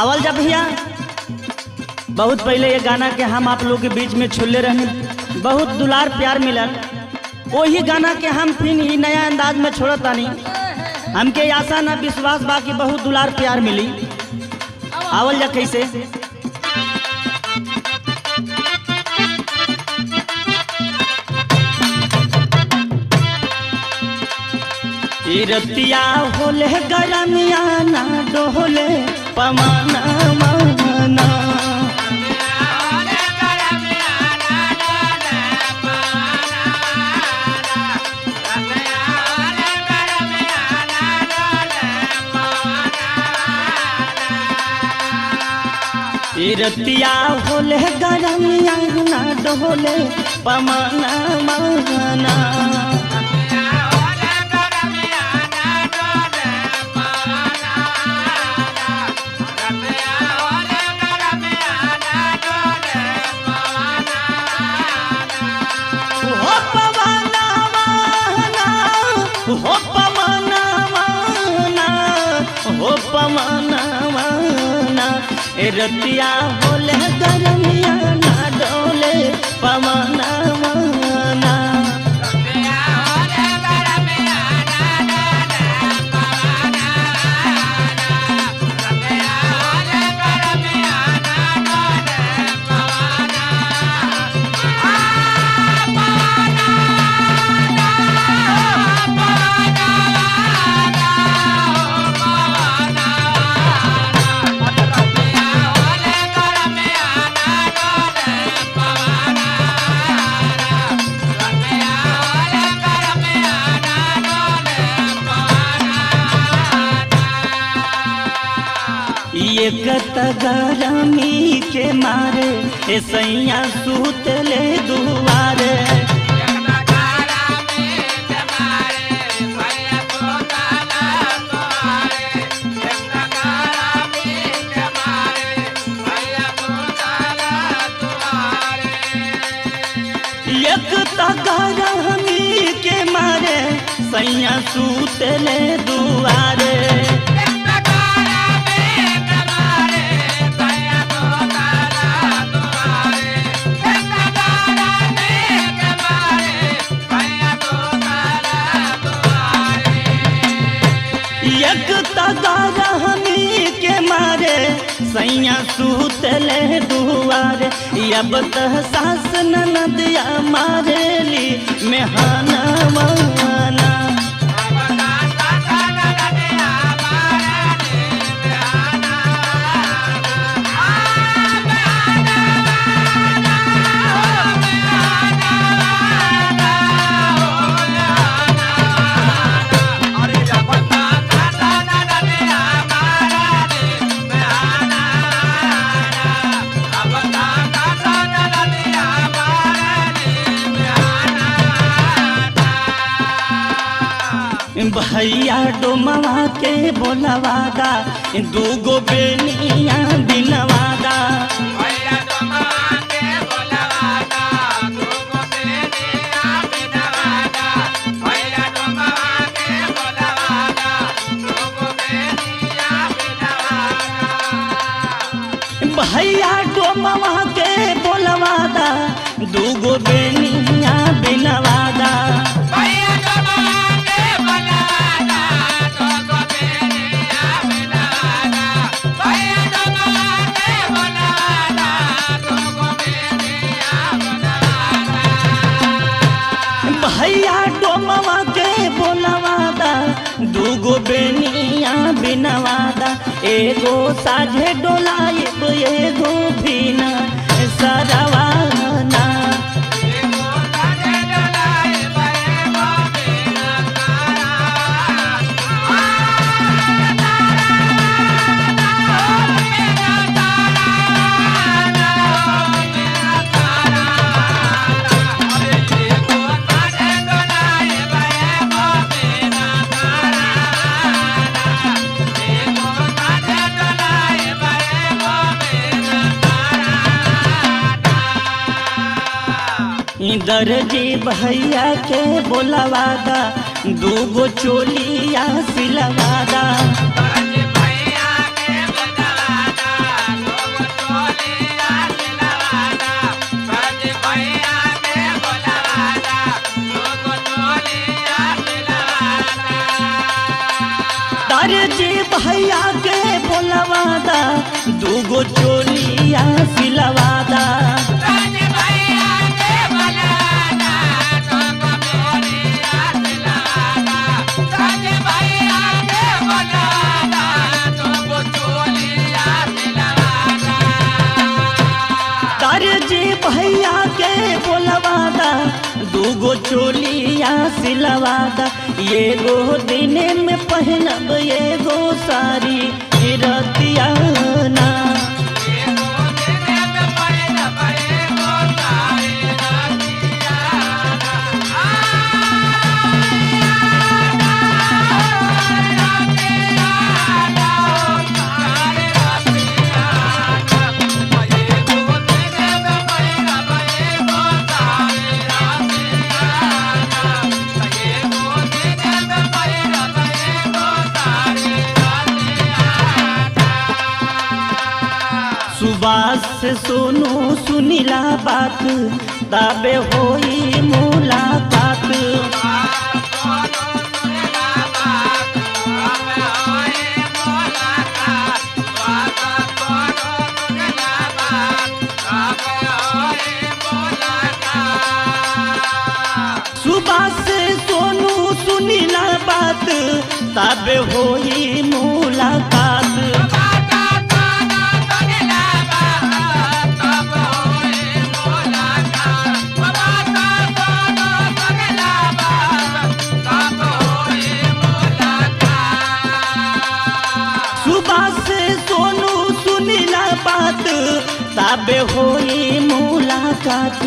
आवल जा भैया। बहुत पहले ये गाना के हम आप लोग के बीच में छोड़ले रहे, बहुत दुलार प्यार मिलल। वही गाना के हम फिर ही नया अंदाज में छोड़तानी। हमके आशा ना विश्वास बा कि बहुत दुलार प्यार मिली। आवल जा कैसे रतिया होले गरमिया ना डोले पमाना माना रतिया होले गरमिया ना डोले पमाना माना रतिया होले गरमिया ना डोले पमाना माना गरमी के मारे सैया सूतले दुआरे एक गरमी के मारे सैया सूतले दुआरे के मारे सैया सूतले दुआरे अब तह सास ननदिया मारेली मेहाना माना भैया डोमवा के बोलवादा दूगो बेनिया बिनवादा भैया डोमवा के बोलवादा दूगो बेनिया बिनवादा भैया डोमवा के बोलवादा दूगो बेनिया बिनवादा भैया डोमवा के बोलवादा दूगो बेनिया बिनवादा भैया डोमवा के बोलवादा दूगो बेनिया बिनवादा एगो साझे डोलाइब एगो बिना सरवाना दर्जी भैया के बोलवादा दूगो चोलिया सिलवादा दर्जी भैया के बोलवादा तारे जी भैया के बोलवादा दूगो चोलिया सिलवादा भैया के बोलवादा दूगो चोलिया सिलवादा एगो दिने में पहनब एगो सारी रतिया ना सुबास से सोनू सुनीला बात ताबे होई मुलाकात सुबास से सोनू सुनीला बात ताबे होई मुलाकात ताबे होई मुलाकात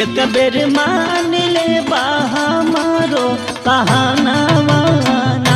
एक बेर मान ले बा हमारो कहाना वाना।